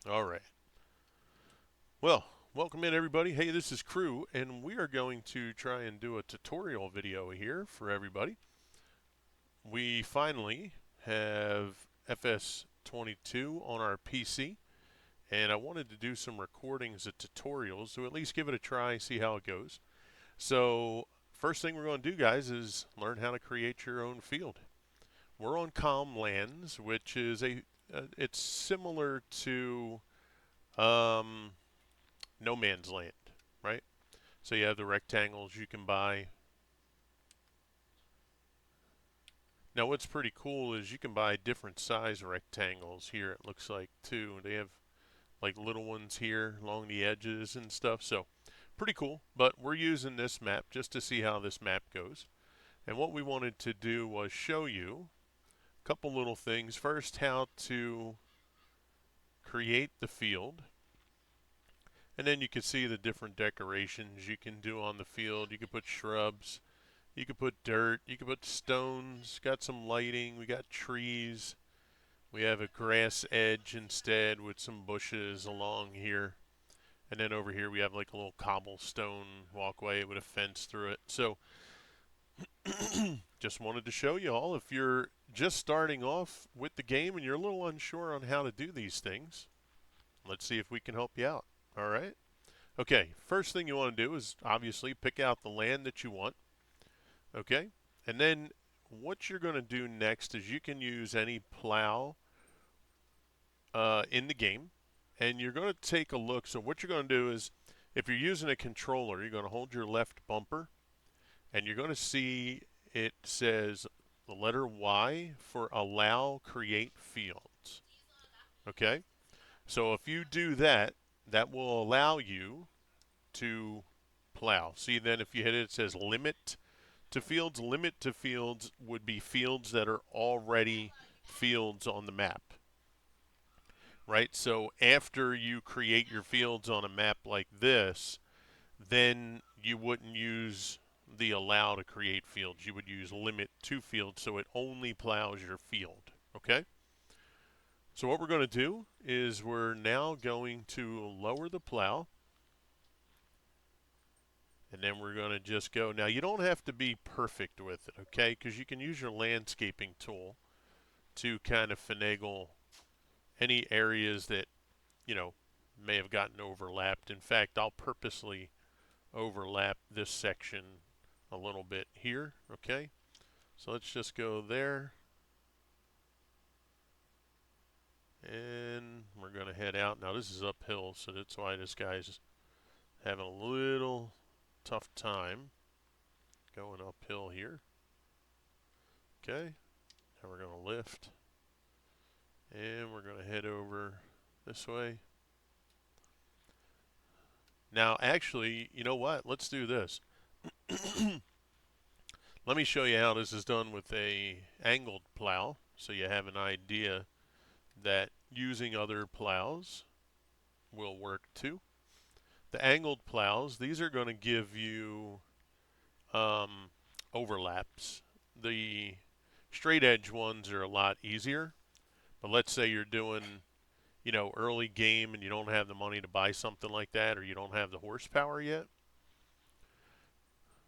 All right. Well, welcome in everybody. Hey, this is Crew, and we are going to try and do a tutorial video here for everybody. We finally have FS22 on our PC, and I wanted to do some recordings of tutorials to at least give it a try, see how it goes. So, first thing we're going to do, guys, is learn how to create your own field. We're on ComLands, which is it's similar to um, No Man's Land, right? So you have the rectangles you can buy. Now what's pretty cool is you can buy different size rectangles here, it looks like, too. They have like little ones here along the edges and stuff. So pretty cool. But we're using this map just to see how this map goes. And what we wanted to do was show you a couple little things. First, how to create the field. And then you can see the different decorations you can do on the field. You can put shrubs. You could put dirt, you could put stones, got some lighting, we got trees. We have a grass edge instead with some bushes along here. And then over here we have like a little cobblestone walkway with a fence through it. So just wanted to show you all, if you're just starting off with the game and you're a little unsure on how to do these things, let's see if we can help you out. All right? Okay, first thing you want to do is obviously pick out the land that you want. Okay? And then what you're going to do next is you can use any plow in the game, and you're going to take a look. So what you're going to do is, if you're using a controller, you're going to hold your left bumper, and you're going to see it says the letter Y for allow create fields. Okay? So if you do that, that will allow you to plow. See, then if you hit it, it says limit to fields. Limit to fields would be fields that are already fields on the map, right? So after you create your fields on a map like this, then you wouldn't use the allow to create fields. You would use limit to fields, so it only plows your field, okay? So what we're going to do is we're now going to lower the plow, and then we're going to just go. Now, you don't have to be perfect with it, okay? Because you can use your landscaping tool to kind of finagle any areas that, you know, may have gotten overlapped. In fact, I'll purposely overlap this section a little bit here, okay? So let's just go there, and we're going to head out. Now this is uphill, so that's why this guy's having a little tough time going uphill here. Okay, now we're going to lift, and we're going to head over this way. Now, actually, you know what? Let's do this. Let me show you how this is done with a angled plow, so you have an idea that using other plows will work too. The angled plows, these are going to give you um, overlaps. The straight edge ones are a lot easier, but let's say you're doing, early game and you don't have the money to buy something like that, or you don't have the horsepower yet.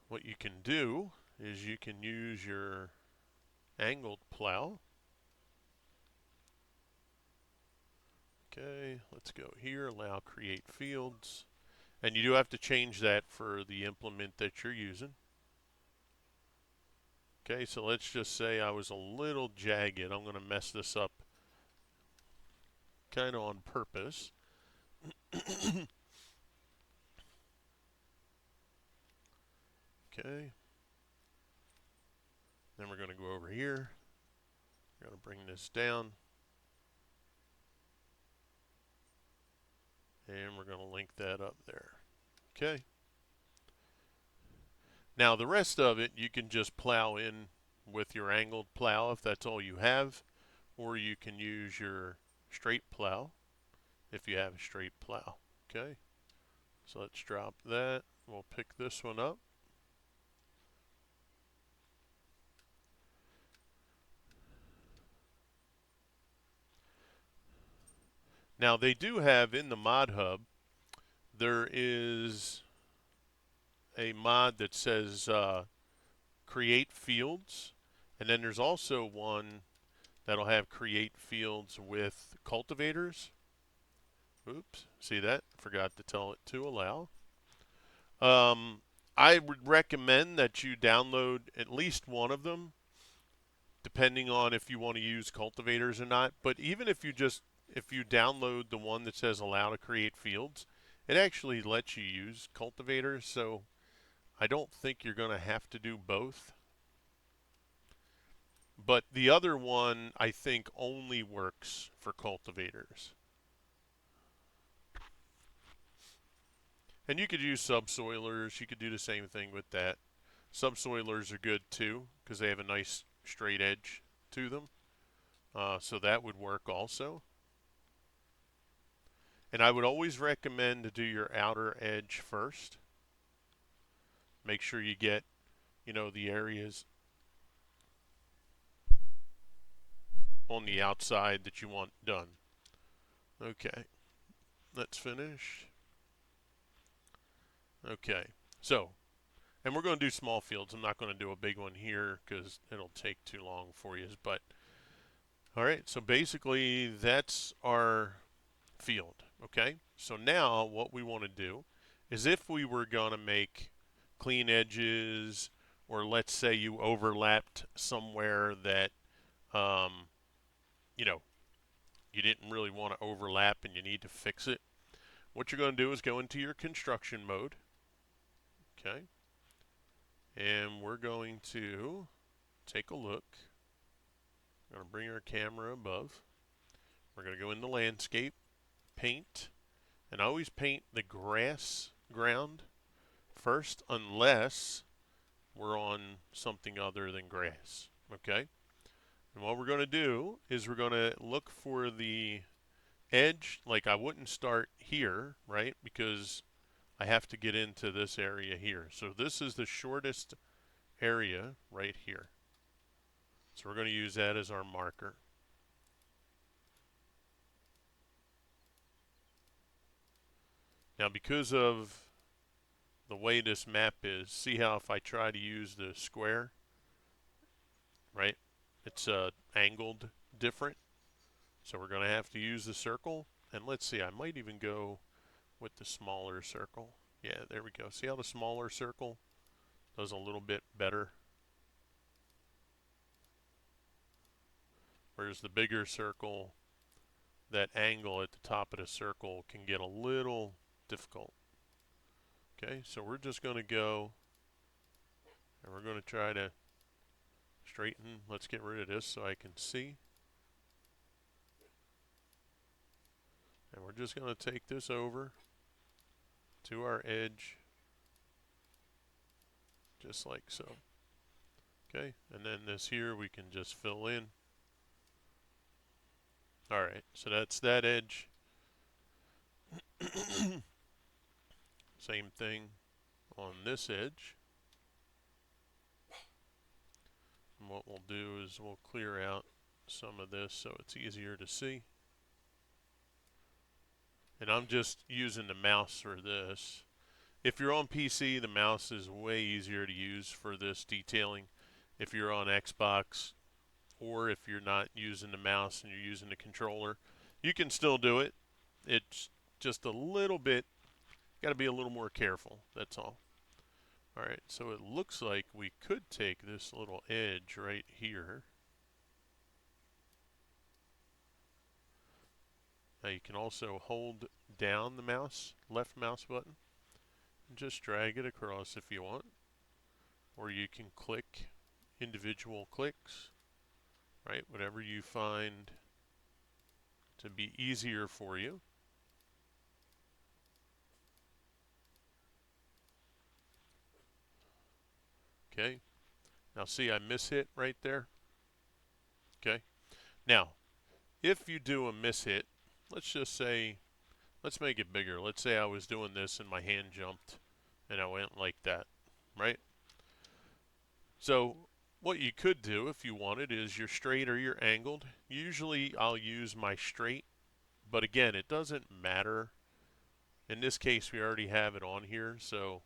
What you can do is you can use your angled plow. Okay, let's go here, allow create fields. And you do have to change that for the implement that you're using. Okay, so let's just say I was a little jagged. I'm going to mess this up kind of on purpose. Okay, then we're going to go over here. We're going to bring this down. And we're going to link that up there. Okay. Now the rest of it you can just plow in with your angled plow if that's all you have, or you can use your straight plow if you have a straight plow. Okay, so let's drop that. We'll pick this one up. Now they do have in the mod hub, there is a mod that says create fields, and then there's also one that'll have create fields with cultivators. Oops, see that? Forgot to tell it to allow. Um, I would recommend that you download at least one of them, depending on if you want to use cultivators or not. But even if you download the one that says allow to create fields, it actually lets you use cultivators. So I don't think you're going to have to do both. But the other one I think only works for cultivators. And you could use subsoilers. You could do the same thing with that. Subsoilers are good too because they have a nice straight edge to them. So that would work also. And I would always recommend to do your outer edge first. Make sure you get, the areas on the outside that you want done. Okay, let's finish. Okay, so, and we're going to do small fields. I'm not going to do a big one here because it'll take too long for you. But, all right, so basically that's our field. Okay, so now what we want to do is if we were going to make clean edges, or let's say you overlapped somewhere that, um, you know, you didn't really want to overlap and you need to fix it, what you're going to do is go into your construction mode. Okay, and we're going to take a look. We're going to bring our camera above. We're going to go into landscape, paint, and I always paint the grass ground first unless we're on something other than grass. Okay, and what we're going to do is we're going to look for the edge. Like I wouldn't start here, right? Because I have to get into this area here. So this is the shortest area right here. So we're going to use that as our marker. Now because of the way this map is, see how if I try to use the square, right? It's angled different. So we're going to have to use the circle. And let's see, I might even go with the smaller circle. Yeah, there we go. See how the smaller circle does a little bit better? Whereas the bigger circle, that angle at the top of the circle can get a little difficult. Okay, so we're just going to go and we're going to try to straighten. Let's get rid of this so I can see. And we're just going to take this over to our edge, just like so. Okay, and then this here we can just fill in. All right, so that's that edge. Same thing on this edge. And what we'll do is we'll clear out some of this so it's easier to see. And I'm just using the mouse for this. If you're on PC, the mouse is way easier to use for this detailing. If you're on Xbox, or if you're not using the mouse and you're using the controller, you can still do it. It's just a little bit, got to be a little more careful, that's all. All right, so it looks like we could take this little edge right here. Now you can also hold down the mouse, left mouse button, and just drag it across if you want. Or you can click individual clicks, right? Whatever you find to be easier for you. Okay, now see I mishit right there. Okay, now if you do a mishit, let's just say, let's make it bigger. Let's say I was doing this and my hand jumped and I went like that, right? So what you could do if you wanted is you're straight or you're angled. Usually I'll use my straight But again, it doesn't matter. In this case, we already have it on here, so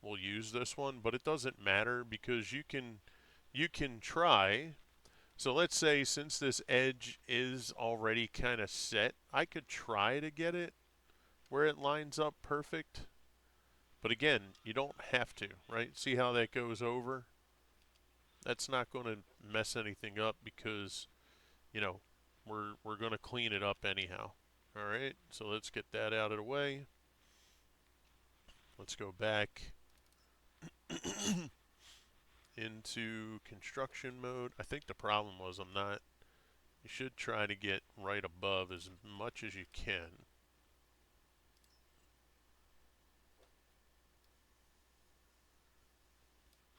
we'll use this one. But it doesn't matter because you can try. So let's say since this edge is already kind of set, I could try to get it where it lines up perfect. But again, you don't have to, right? See how that goes over? That's not going to mess anything up because, you know, we're going to clean it up anyhow. All right, so let's get that out of the way. Let's go back into construction mode. I think the problem was I'm not. You should try to get right above as much as you can.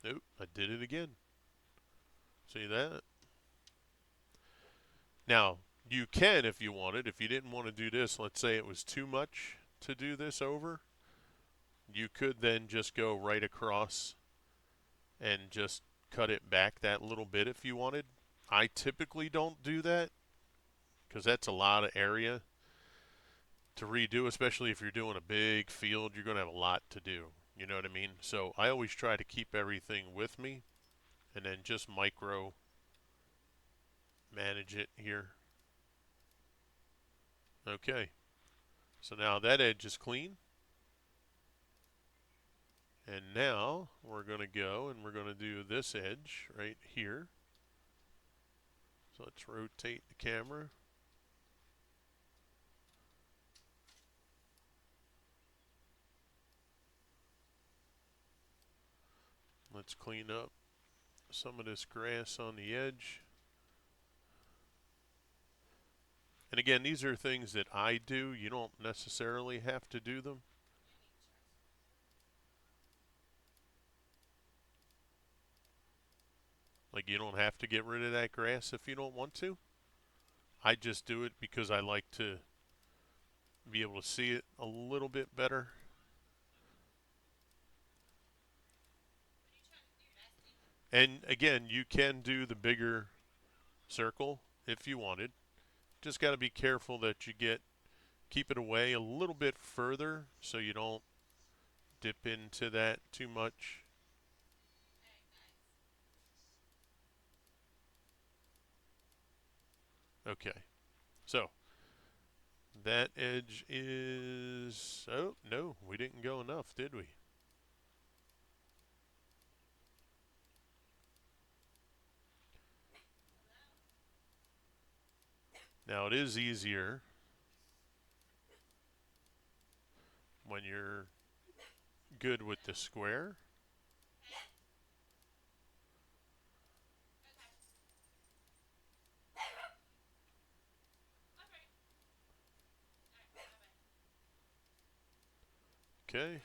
Nope, I did it again. See that? Now, you can if you wanted. If you didn't want to do this, let's say it was too much to do this over, you could then just go right across and just cut it back that little bit if you wanted. I typically don't do that because that's a lot of area to redo, especially if you're doing a big field. You're going to have a lot to do. You know what I mean? So I always try to keep everything with me and then just micro manage it here. Okay, so now that edge is clean. And now we're going to go and we're going to do this edge right here. So let's rotate the camera. Let's clean up some of this grass on the edge. And again, these are things that I do. You don't necessarily have to do them. Like you don't have to get rid of that grass if you don't want to. I just do it because I like to be able to see it a little bit better. And again, you can do the bigger circle if you wanted. Just got to be careful that you keep it away a little bit further so you don't dip into that too much. Okay, so that edge is, oh no, we didn't go enough, did we? Now it is easier when you're good with the square. Okay,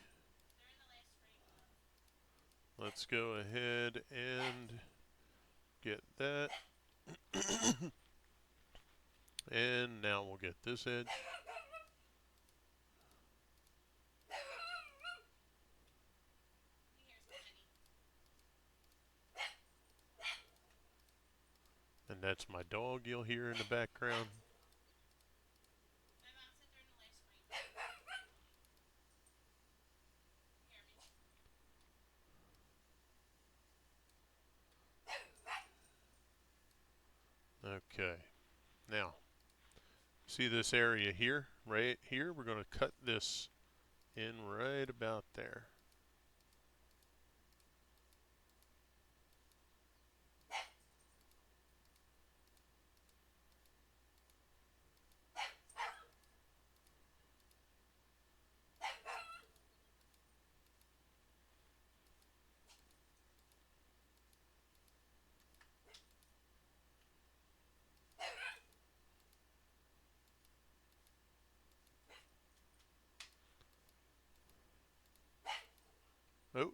let's go ahead and get that. And now we'll get this edge. And that's my dog you'll hear in the background. Okay, now see this area here, right here? We're going to cut this in right about there. Oh,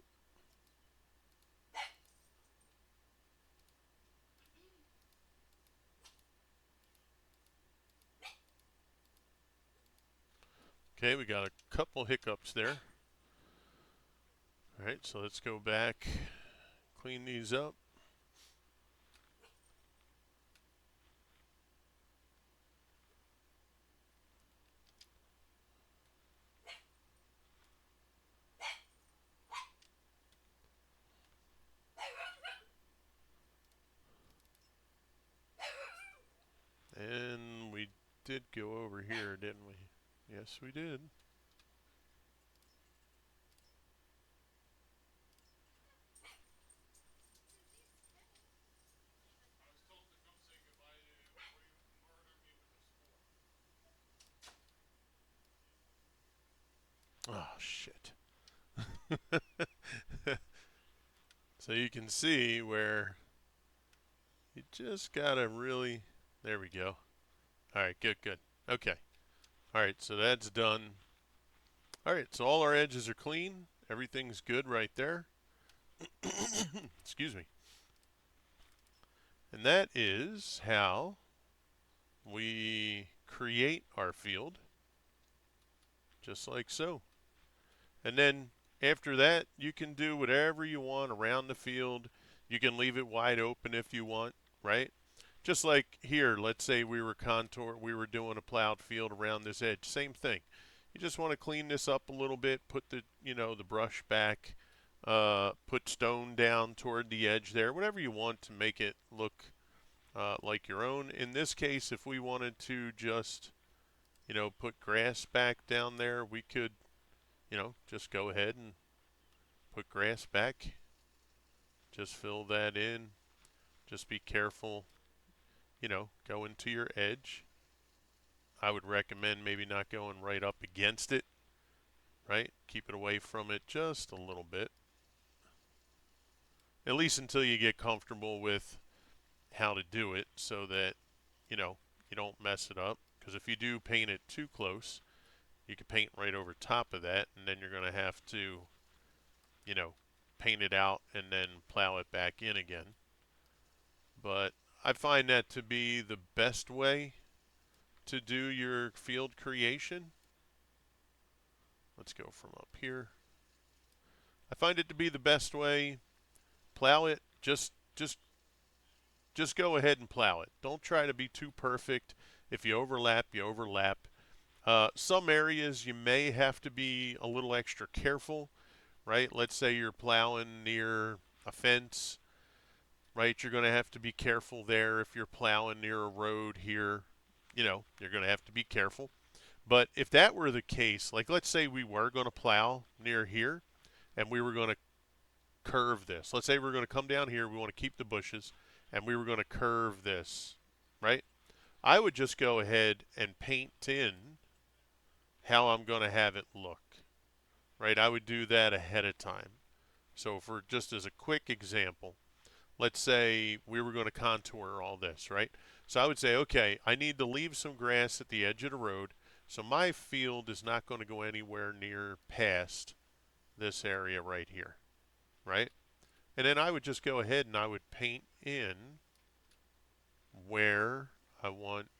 okay, we got a couple hiccups there. All right, so let's go back, clean these up. did go over here, didn't we? Yes, we did. Oh, shit. So you can see where you just gotta really, there we go. All right, good, good. Okay. All right, so that's done. All right, so all our edges are clean. Everything's good right there. Excuse me. And that is how we create our field, just like so. And then after that, you can do whatever you want around the field. You can leave it wide open if you want, right? Just like here, let's say we were doing a plowed field around this edge. Same thing. You just want to clean this up a little bit, put the brush back, put stone down toward the edge there, whatever you want to make it look like your own. In this case, if we wanted to just, put grass back down there, we could, just go ahead and put grass back. Just fill that in. Just be careful, go into your edge. I would recommend maybe not going right up against it, right? Keep it away from it just a little bit. At least until you get comfortable with how to do it so that, you don't mess it up. Because if you do paint it too close, you can paint right over top of that, and then you're going to have to, you know, paint it out and then plow it back in again. But I find that to be the best way to do your field creation. Let's go from up here. I find it to be the best way. Plow it. Just go ahead and plow it. Don't try to be too perfect. If you overlap, you overlap. Some areas you may have to be a little extra careful, right? Let's say you're plowing near a fence, right? You're going to have to be careful there. If you're plowing near a road here, you're going to have to be careful. But if that were the case, like let's say we were going to plow near here and we were going to curve this. Let's say we're going to come down here, we want to keep the bushes, and we were going to curve this, right? I would just go ahead and paint in how I'm going to have it look, right? I would do that ahead of time. So for just as a quick example, let's say we were going to contour all this, right? So I would say, okay, I need to leave some grass at the edge of the road, so my field is not going to go anywhere near past this area right here, right? And then I would just go ahead and I would paint in where I want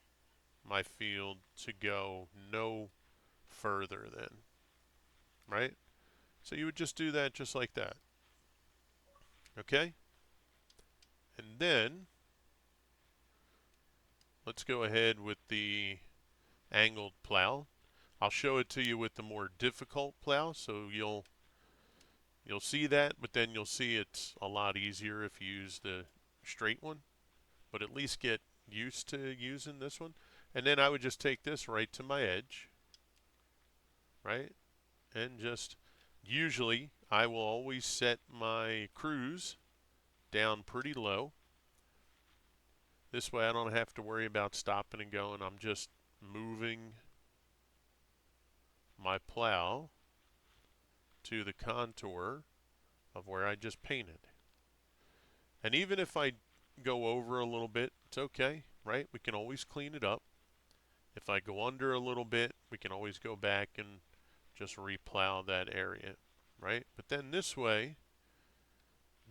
my field to go no further than, right? So you would just do that just like that. Okay? And then let's go ahead with the angled plow. I'll show it to you with the more difficult plow, so you'll see that, but then you'll see it's a lot easier if you use the straight one. But at least get used to using this one. And then I would just take this right to my edge, right? And just usually I will always set my cruise down pretty low. This way I don't have to worry about stopping and going. I'm just moving my plow to the contour of where I just painted. And even if I go over a little bit, it's okay, right? We can always clean it up. If I go under a little bit, we can always go back and just replow that area, right? But then this way,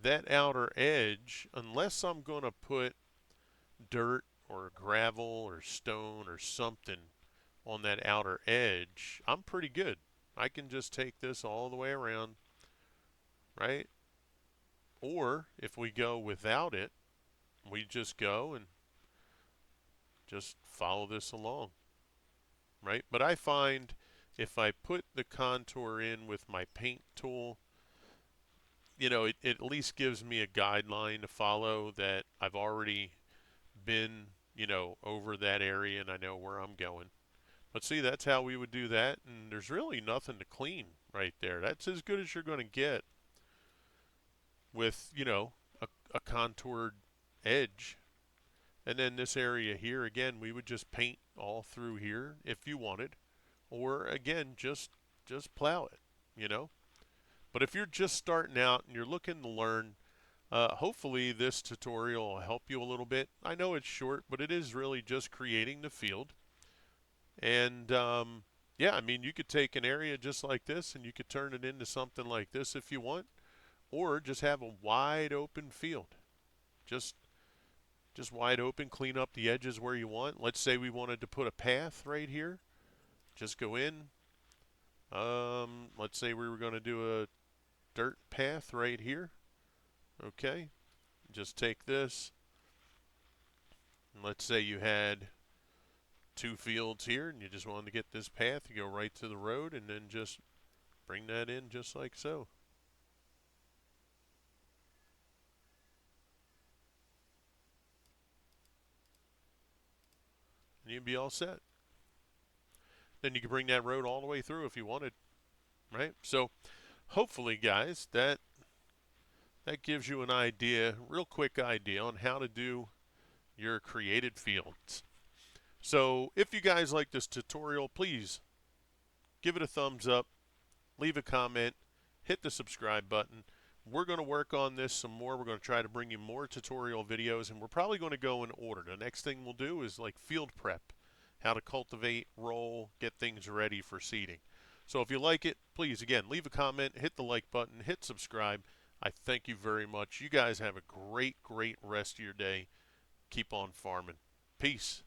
that outer edge, unless I'm going to put dirt or gravel or stone or something on that outer edge, I'm pretty good. I can just take this all the way around, right? Or if we go without it, we just go and just follow this along, right? But I find if I put the contour in with my paint tool, it at least gives me a guideline to follow that I've already been you know, over that area and I know where I'm going. But see, that's how we would do that, and there's really nothing to clean right there. That's as good as you're going to get with, you know, a contoured edge. And then this area here, again, we would just paint all through here if you wanted, or again, just plow it, you know. But if you're just starting out and you're looking to learn, hopefully this tutorial will help you a little bit. I know it's short, but it is really just creating the field. And yeah, I mean, you could take an area just like this and you could turn it into something like this if you want, or just have a wide open field. Just just wide open, clean up the edges where you want. Let's say we wanted to put a path right here. Just go in. Let's say we were going to do a dirt path right here. Okay, just take this. And let's say you had two fields here and you just wanted to get this path. You go right to the road and then just bring that in just like so. And you'd be all set. Then you can bring that road all the way through if you wanted, right? So hopefully, guys, that gives you an idea, real quick idea on how to do your created fields. So if you guys like this tutorial, please give it a thumbs up, leave a comment, hit the subscribe button. We're going to work on this some more. We're going to try to bring you more tutorial videos, and we're probably going to go in order. The next thing we'll do is like field prep, how to cultivate, roll, get things ready for seeding. So if you like it, please, again, leave a comment, hit the like button, hit subscribe. I thank you very much. You guys have a great, great rest of your day. Keep on farming. Peace.